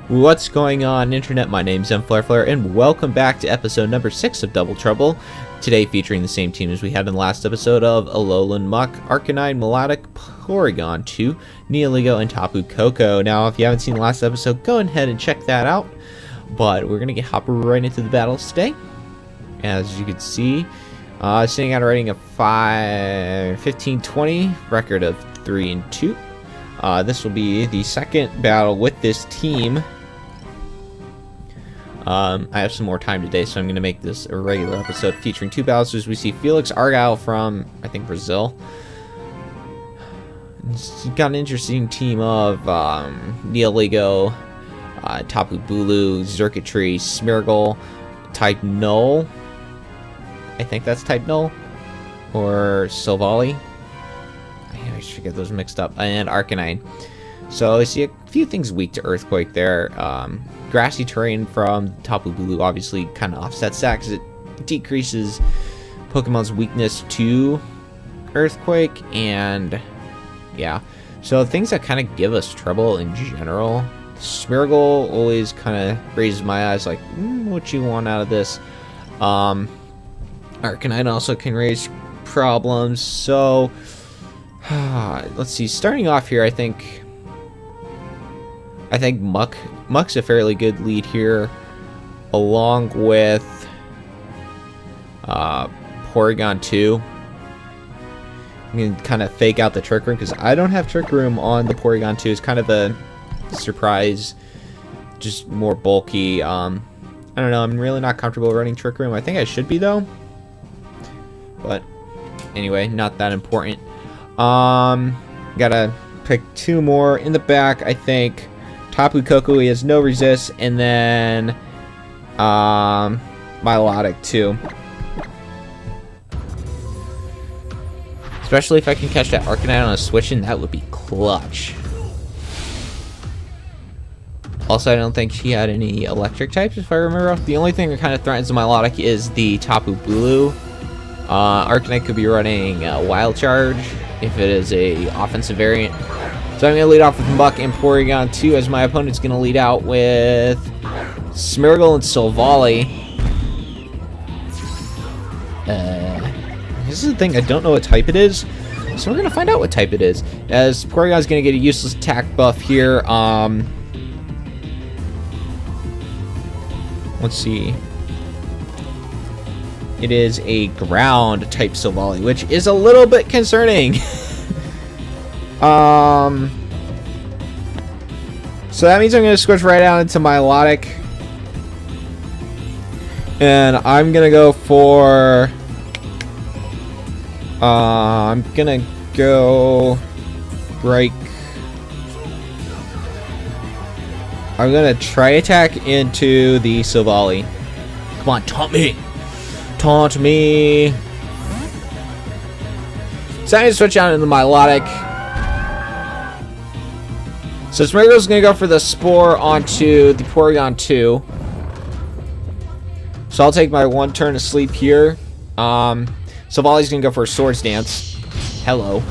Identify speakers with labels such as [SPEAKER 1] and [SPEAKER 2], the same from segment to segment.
[SPEAKER 1] What's going on, Internet? My name's MFlareFlare, and welcome back to episode number 6 of Double Trouble. Today featuring the same team as we had in the last episode of Alolan Muk, Arcanine, Melodic, Porygon 2, Nihilego, and Tapu Koko. Now, if you haven't seen the last episode, go ahead and check that out. But we're going to hop right into the battles today. As you can see, sitting at a rating of 15-20, record of 3-2. This will be the second battle with this team. I have some more time today, so I'm going to make this a regular episode featuring two battles. As we see Felix Argyle from, I think, Brazil. He's got an interesting team of Nihilego, Tapu Bulu, Xurkitree, Smeargle, type Null. I think that's type Null. Or Silvally. I should get those mixed up. And Arcanine. So I see a few things weak to Earthquake there. Grassy terrain from Tapu Bulu obviously kind of offsets that because it decreases Pokemon's weakness to Earthquake. And yeah, so things that kind of give us trouble in general. Smeargle always kind of raises my eyes like, what you want out of this? Arcanine also can raise problems. So let's see. Starting off here, I think Muk's a fairly good lead here, along with Porygon 2. I'm gonna kind of fake out the Trick Room because I don't have Trick Room on the Porygon 2. It's kind of a surprise, just more bulky. I don't know. I'm really not comfortable running Trick Room. I think I should be though, but anyway, not that important. Gotta pick two more in the back. I think Tapu Koko, he has no resist, and then Milotic too. Especially if I can catch that Arcanine on a switch-in, that would be clutch. Also, I don't think she had any electric types, if I remember. The only thing that kind of threatens the Milotic is the Tapu Bulu. Arcanine could be running Wild Charge if it is a offensive variant. So I'm going to lead off with Muk and Porygon 2 as my opponent's going to lead out with Smeargle and Silvally. This is the thing, I don't know what type it is. So we're going to find out what type it is. As Porygon's going to get a useless attack buff here. Let's see. It is a ground type Silvally, which is a little bit concerning. So that means I'm going to switch right out into Milotic. And I'm going to go for... I'm going to go... Break. I'm going to try attack into the Silvally. Come on, taunt me! Taunt me! So I'm going to switch out into Milotic. So Smeargle's going to go for the Spore onto the Porygon 2. So I'll take my one turn of sleep here. Silvally's going to go for a Swords Dance. Hello.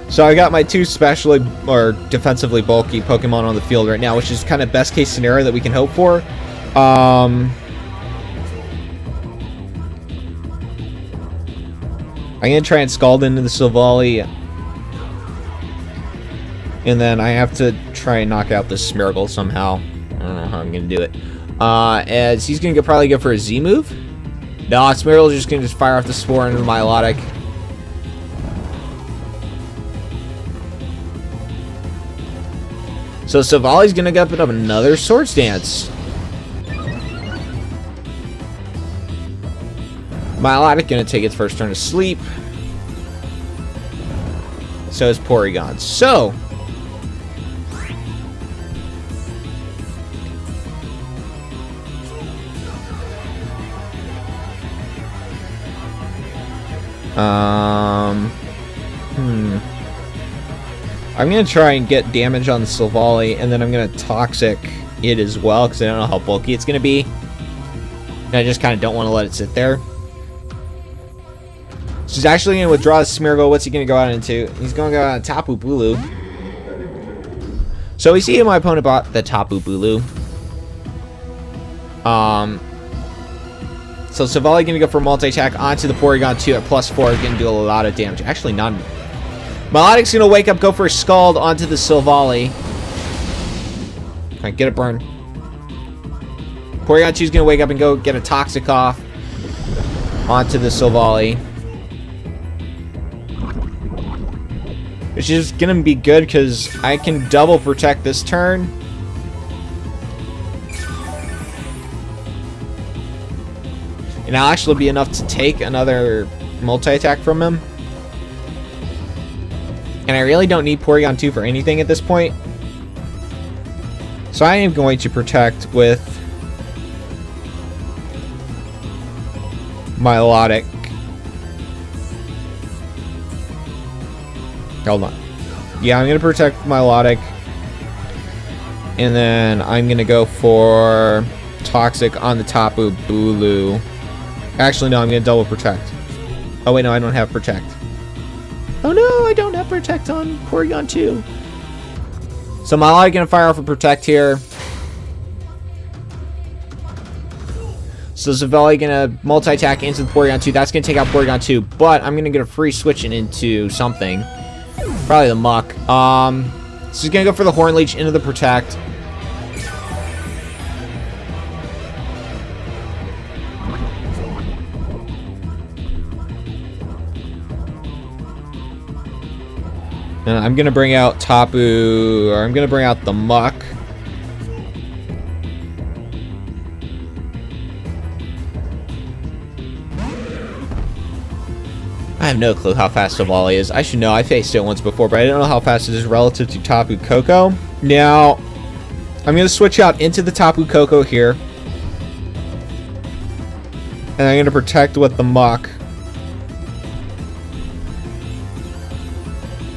[SPEAKER 1] So I got my two specially or defensively bulky Pokemon on the field right now, which is kind of best case scenario that we can hope for. I'm going to try and Scald into the Silvally. And then I have to try and knock out this Smeargle somehow. I don't know how I'm going to do it. As he's going to probably go for a Z move. No, Smeargle's just going to fire off the Spore into the Milotic. So Silvally's going to go up another Swords Dance. Milotic going to take its first turn of sleep. So is Porygon. So I'm going to try and get damage on the Silvally, and then I'm going to Toxic it as well, because I don't know how bulky it's going to be. And I just kind of don't want to let it sit there. So he's actually going to withdraw the Smeargle. What's he going to go out into? He's going to go out on Tapu Bulu. So we see my opponent bought the Tapu Bulu. So Silvally gonna go for multi-attack onto the Porygon 2 at +4, gonna do a lot of damage. Actually, not. Milotic's gonna wake up, go for a Scald onto the Silvally. Alright, get a burn. Porygon 2's gonna wake up and go get a Toxic off onto the Silvally. Which is gonna be good because I can double protect this turn. And that'll actually be enough to take another multi-attack from him. And I really don't need Porygon 2 for anything at this point. So I am going to protect with Milotic. Hold on. Yeah, I'm going to protect Milotic. And then I'm going to go for Toxic on the Tapu Bulu. Actually, no, I'm going to double protect. Oh, wait, no, I don't have protect. Oh, no, I don't have protect on Porygon 2. So Milotic going to fire off a protect here. So Silvally going to multi-attack into the Porygon 2. That's going to take out Porygon 2, but I'm going to get a free switch into something. Probably the Muck. So he's going to go for the Horn Leech into the protect. And I'm going to bring out Tapu, or I'm going to bring out the Muck. I have no clue how fast Silvally is. I should know. I faced it once before, but I don't know how fast it is relative to Tapu Koko. Now, I'm going to switch out into the Tapu Koko here. And I'm going to protect with the Muck.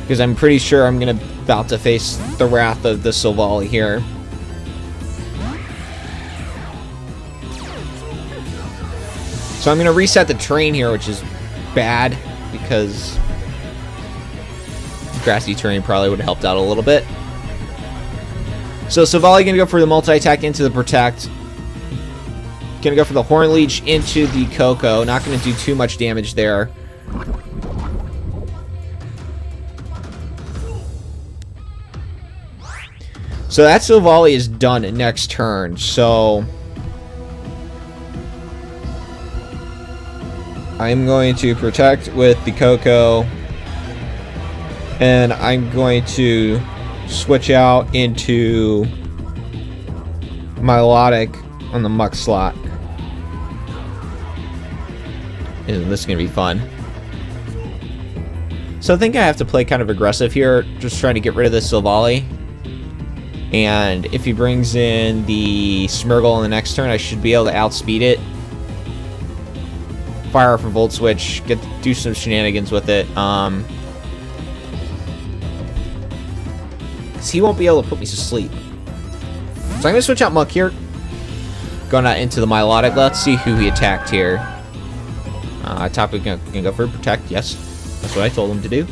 [SPEAKER 1] Because I'm pretty sure I'm about to face the wrath of the Silvally here. So I'm going to reset the terrain here, which is bad. Because grassy terrain probably would have helped out a little bit. So Silvally going to go for the multi-attack into the protect. Going to go for the Horn Leech into the Koko. Not going to do too much damage there. So that Silvally is done next turn, so I'm going to protect with the Koko, and I'm going to switch out into Milotic on the Muck slot. And this is going to be fun. So I think I have to play kind of aggressive here, just trying to get rid of this Silvally. And if he brings in the Smeargle on the next turn, I should be able to outspeed it. Fire off a Volt Switch, do some shenanigans with it. Cause he won't be able to put me to sleep. So I'm gonna switch out Muck here. Going out into the Milotic. Let's see who he attacked here. Tapu gonna go for a protect. Yes, that's what I told him to do.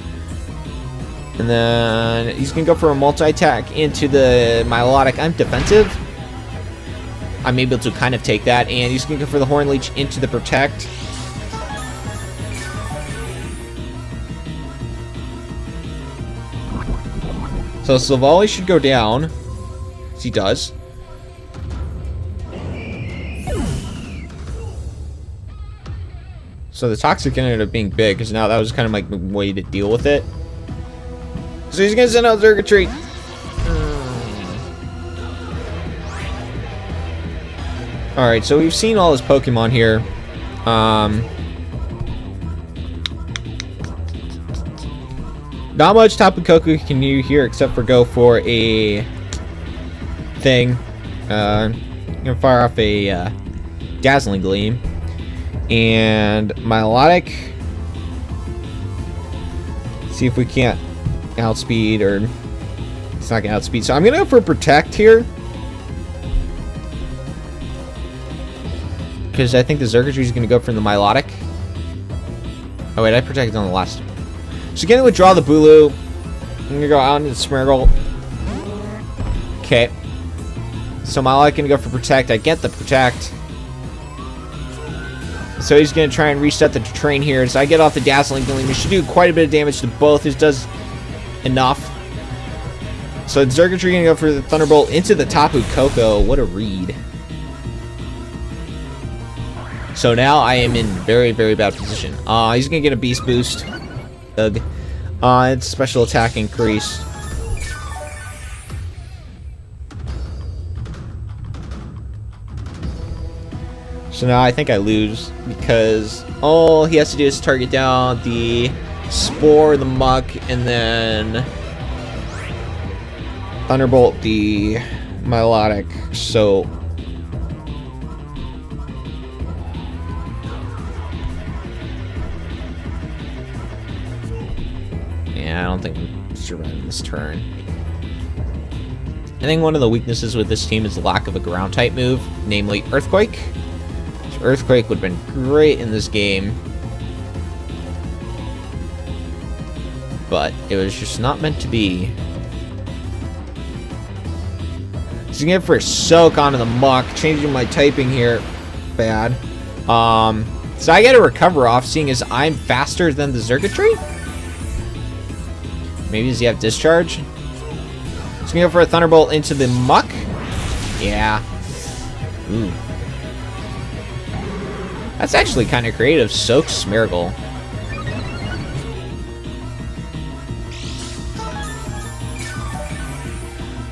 [SPEAKER 1] And then he's going to go for a multi-attack into the Milotic. I'm defensive. I'm able to kind of take that. And he's going to go for the Horn Leech into the protect. So Silvally should go down. As he does. So the Toxic ended up being big, because now that was kind of like the way to deal with it. So he's gonna send out Xurkitree. Alright, so we've seen all his Pokemon here. Not much Tapu Koko can do here except for go for a thing. Gonna fire off a Dazzling Gleam. And Milotic. See if we can't outspeed, or it's not gonna outspeed. So I'm gonna go for Protect here, because I think the Xurkitree is gonna go for the Milotic. Oh wait, I protected on the last. So gonna withdraw the Bulu. I'm gonna go out into the Smeargle. Okay. So Milotic gonna go for Protect. I get the Protect. So he's gonna try and reset the train here. So I get off the Dazzling Gleam. It should do quite a bit of damage to both. It does enough. So Xurkitree gonna go for the Thunderbolt into the Tapu Koko. What a read. So now I am in very, very bad position. He's gonna get a Beast Boost. Ugh. It's special attack increase. So now I think I lose because all he has to do is target down the Spore, the Muck, and then Thunderbolt the Milotic. So yeah, I don't think I'm surviving this turn. I think one of the weaknesses with this team is the lack of a ground type move, namely Earthquake. Earthquake would have been great in this game, but it was just not meant to be. He's gonna go for a Soak onto the Muck, changing my typing here. Bad. So I get a Recover off, seeing as I'm faster than the Xurkitree. Maybe does he have Discharge? He's gonna go for a Thunderbolt into the Muck. Yeah. Ooh. That's actually kind of creative. Soak Smeargle.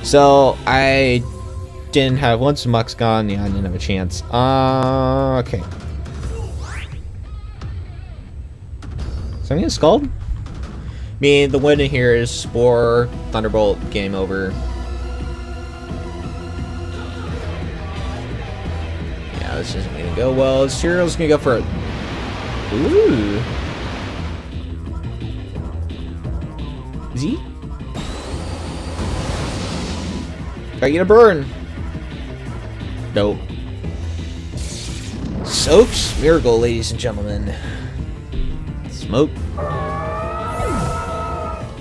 [SPEAKER 1] So I didn't have, once the Muck's gone, yeah, I didn't have a chance. Okay. So I'm gonna Scald. I mean, the win here is Spore, Thunderbolt, game over. Yeah, this isn't gonna go well. Cereal's gonna go for a... Ooh. Is he? Gotta get a burn. Nope. Soak Smeargle, ladies and gentlemen. Smoke.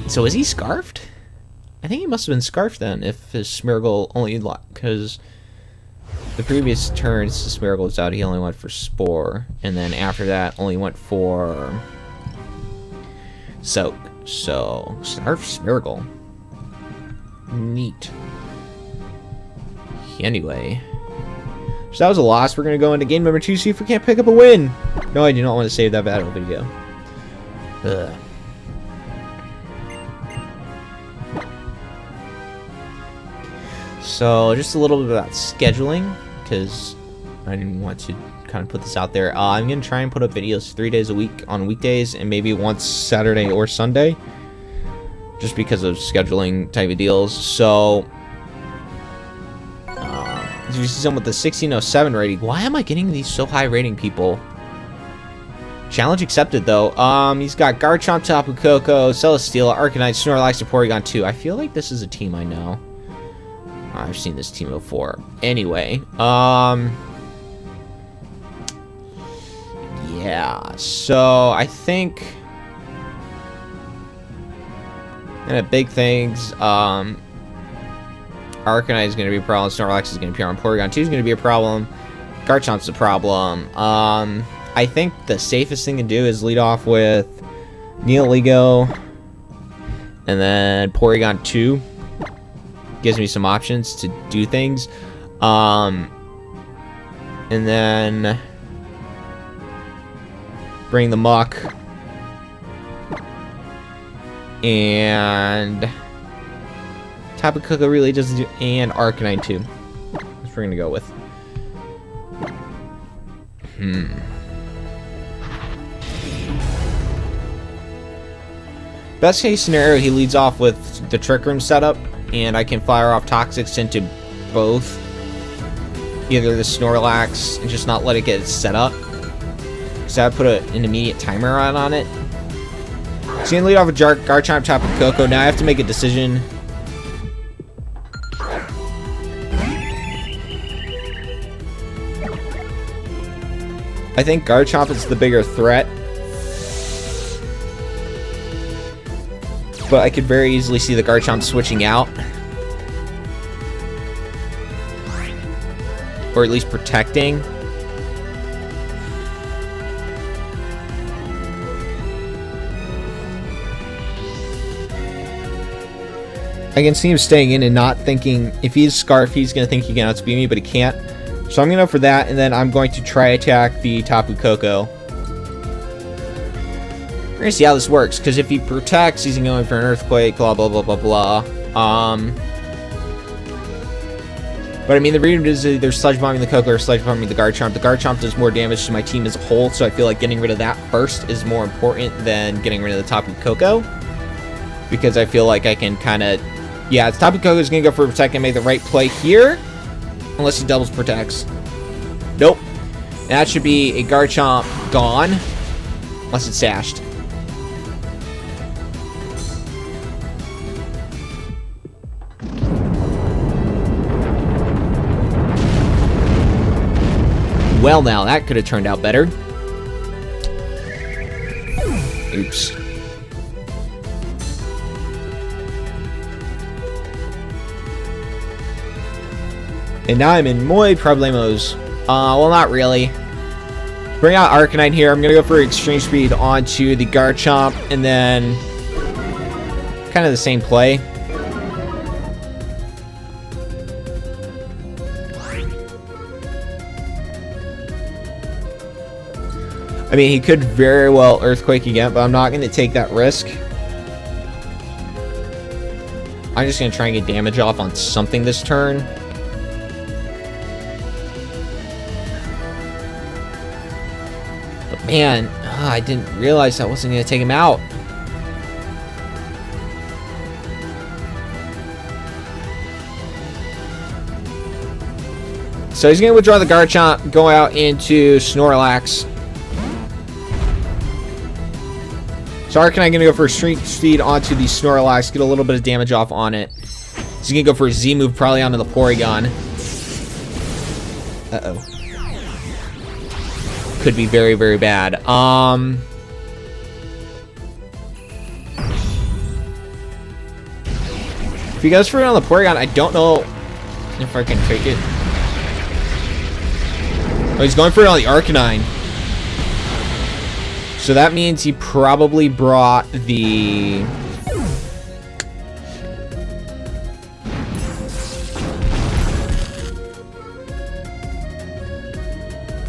[SPEAKER 1] So is he Scarfed? I think he must have been Scarfed then, if his Smeargle only... Because the previous turns the Smeargle was out, he only went for Spore. And then after that, only went for... Soak. So, Scarfed Smeargle. Neat. Anyway. So that was a loss. We're going to go into game number 2, see if we can't pick up a win. No, I do not want to save that battle video. Ugh. So, just a little bit about scheduling, because I didn't want to kind of put this out there. I'm going to try and put up videos 3 days a week on weekdays, and maybe once Saturday or Sunday, just because of scheduling type of deals. So, as you see someone with the 1607 rating, why am I getting these so high rating people? Challenge accepted, though. He's got Garchomp, Tapu Koko, Celesteela, Arcanine, Snorlax, and Porygon 2. I feel like this is a team I know. I've seen this team before. Anyway, yeah, so I think and big things, Arcanine is going to be a problem, Snorlax is going to be a problem, Porygon 2 is going to be a problem, Garchomp's a problem. I think the safest thing to do is lead off with Neoligo, and then Porygon 2. Gives me some options to do things. And then bring the Muck. And Tapu Koko really doesn't do, and Arcanine too. That's what we're gonna go with. Best case scenario, he leads off with the Trick Room setup, and I can fire off Toxics into both, either the Snorlax and just not let it get set up. So I put an immediate timer on it. So he's gonna lead off with Garchomp, Tapu Koko. Now I have to make a decision. I think Garchomp is the bigger threat, but I could very easily see the Garchomp switching out. Or at least protecting. I can see him staying in and not thinking, if he's Scarf, he's going to think he can outspeed me, but he can't. So I'm going to go for that, and then I'm going to try attack the Tapu Koko. We're going to see how this works, because if he protects, he's going for an Earthquake, blah, blah, blah, blah, blah. But I mean, the reason is either Sludge Bombing the Koko or Sludge Bombing the Garchomp. The Garchomp does more damage to my team as a whole, so I feel like getting rid of that first is more important than getting rid of the Tapu Koko. Because I feel like I can kind of... Yeah, Tapu Koko is going to go for Protect and make the right play here. Unless he doubles Protects. Nope. And that should be a Garchomp gone. Unless it's sashed. Well, now, that could have turned out better. Oops. And now I'm in muy problemos. Well, not really. Bring out Arcanine here. I'm going to go for Extreme Speed onto the Garchomp. And then... kind of the same play. I mean, he could very well Earthquake again, but I'm not going to take that risk. I'm just going to try and get damage off on something this turn. But man, I didn't realize I wasn't going to take him out. So he's going to withdraw the Garchomp, go out into Snorlax. So Arcanine going to go for Extreme Speed onto the Snorlax, get a little bit of damage off on it. He's going to go for a Z move probably onto the Porygon. Uh-oh. Could be very, very bad. If he goes for it on the Porygon, I don't know if I can take it. Oh, he's going for it on the Arcanine. So that means he probably brought the...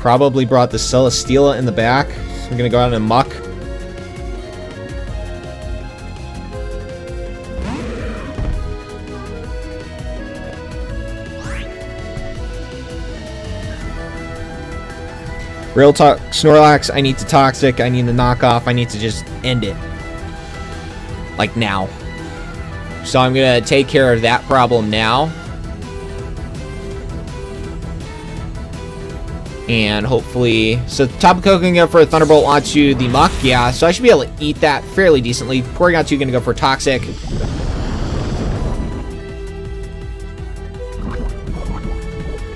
[SPEAKER 1] Celesteela in the back. So I'm going to go out and Muck. Real talk, Snorlax, I need to Toxic, I need to knock off, I need to just end it. Like now. So I'm going to take care of that problem now. And hopefully... So Tapu Koko can go for a Thunderbolt onto the Muck. Yeah, so I should be able to eat that fairly decently. Porygon 2 going to go for Toxic.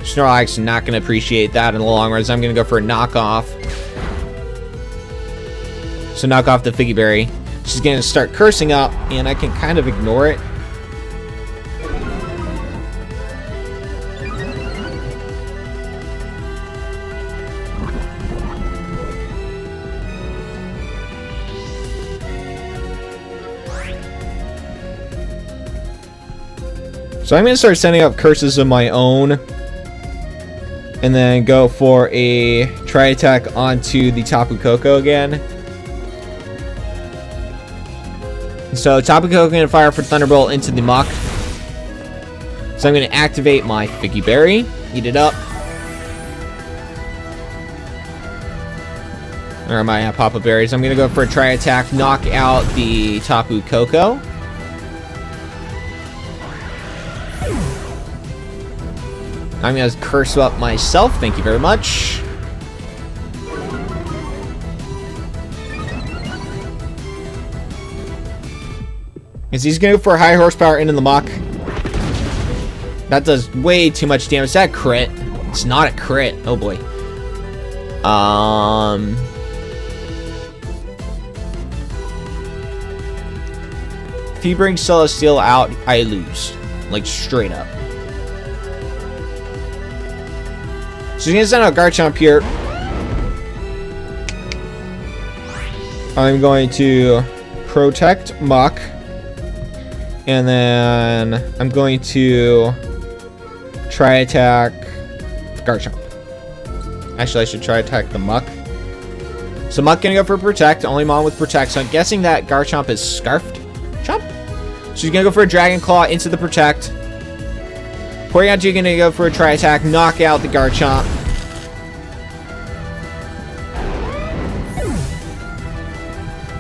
[SPEAKER 1] Snorlax is not going to appreciate that in the long run, so I'm going to go for a knockoff. So knock off the Figgy Berry. She's going to start cursing up, and I can kind of ignore it. So I'm going to start sending up curses of my own. And then go for a Tri-Attack onto the Tapu Koko again. So Tapu Koko going to fire for Thunderbolt into the Muck. So I'm going to activate my Figgy Berry. Eat it up. Or my Papa Berries. I'm going to go for a Tri-Attack. Knock out the Tapu Koko. I'm going to curse up myself. Thank you very much. Because he's going to go for a high horsepower into the Muck. That does way too much damage. Is that a crit? It's not a crit. Oh boy. If he brings Celesteela out, I lose. Like straight up. So he's gonna send out Garchomp here. I'm going to protect Muk. And then I'm going to try attack Garchomp. Actually, I should try attack the Muk. So Muk gonna go for Protect. Only Mon with Protect. So I'm guessing that Garchomp is Scarfed. Chomp. So he's gonna go for a Dragon Claw into the Protect. Porygon 2 gonna go for a Tri Attack. Knock out the Garchomp.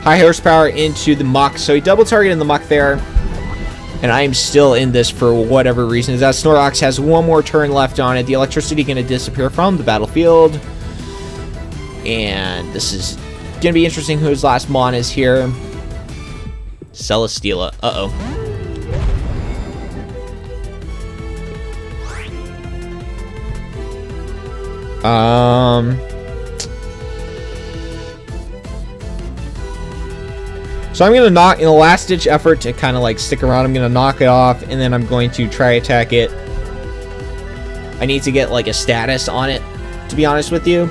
[SPEAKER 1] High horsepower into the Muk. So he double targeted the Muk there. And I am still in this for whatever reason. That Snorlax has one more turn left on it. The electricity going to disappear from the battlefield. And this is going to be interesting who his last Mon is here. Celesteela. Uh-oh. So I'm going to knock, in a last-ditch effort to kind of like stick around, I'm going to knock it off, and then I'm going to try attack it. I need to get like a status on it, to be honest with you.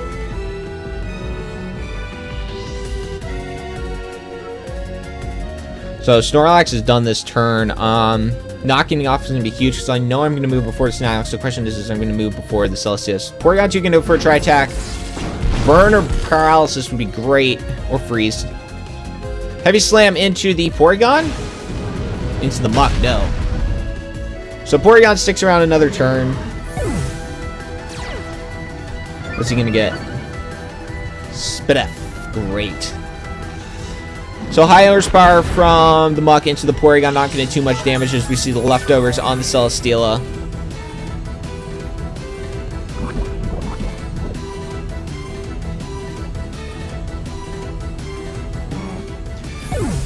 [SPEAKER 1] So Snorlax has done this turn. Knocking it off is going to be huge because I know I'm going to move before the Snorlax. So the question is I'm going to move before the Celsius. Porygon 2 can go for a Tri-Attack. Burn or Paralysis would be great, or Freeze. Heavy Slam into the Porygon. Into the Muk, no. So Porygon sticks around another turn. What's he gonna get? Spidef. Great. So high horsepower from the Muk into the Porygon, not getting too much damage as we see the leftovers on the Celesteela.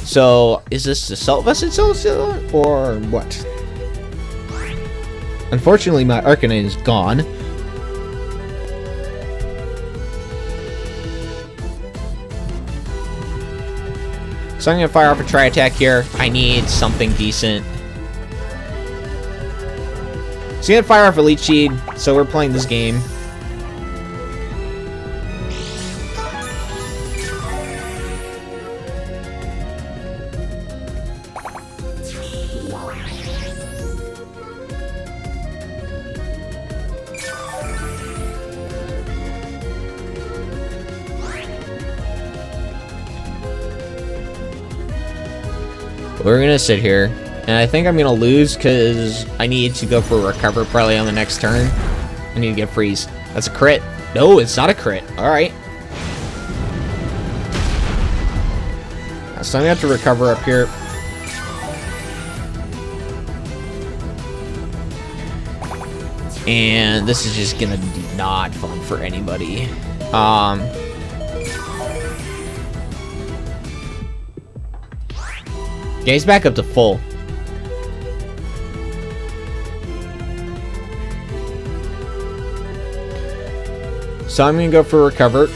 [SPEAKER 1] So, is this the Assault-Vested Celesteela, or what? Unfortunately, my Arcanine is gone. So I'm going to fire off a Tri-Attack here. I need something decent. So I'm going to fire off a Leech Seed, so we're playing this game. We're gonna sit here, and I think I'm gonna lose because I need to go for a Recover probably on the next turn. I need to get Freeze. That's a crit. No, it's not a crit. Alright. So I'm gonna have to Recover up here. And this is just gonna be not fun for anybody. Yeah, he's back up to full. So I'm gonna go for Recover.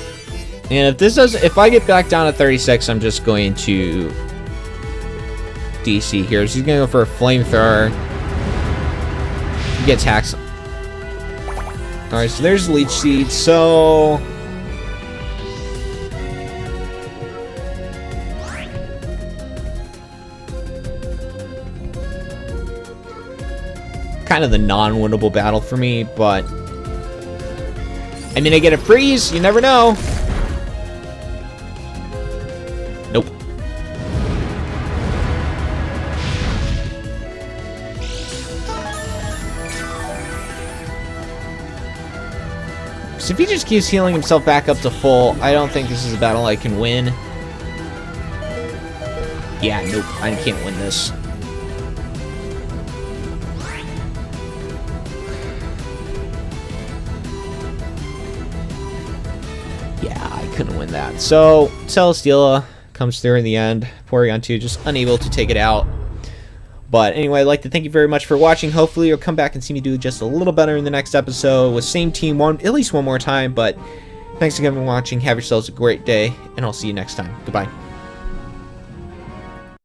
[SPEAKER 1] And if I get back down to 36, I'm just going to DC here. So he's gonna go for a Flamethrower. He gets hacks. Alright, so there's Leech Seed. So kind of the non-winnable battle for me, but I mean, I get a Freeze, you never know. Nope. So if he just keeps healing himself back up to full, I don't think this is a battle I can win. Yeah, nope, I can't win this. Couldn't win that. So Celesteela comes through in the end. Porygon 2 just unable to take it out. But anyway, I'd like to thank you very much for watching. Hopefully you'll come back and see me do just a little better in the next episode with same team at least one more time. But thanks again for watching. Have yourselves a great day, and I'll see you next time. Goodbye.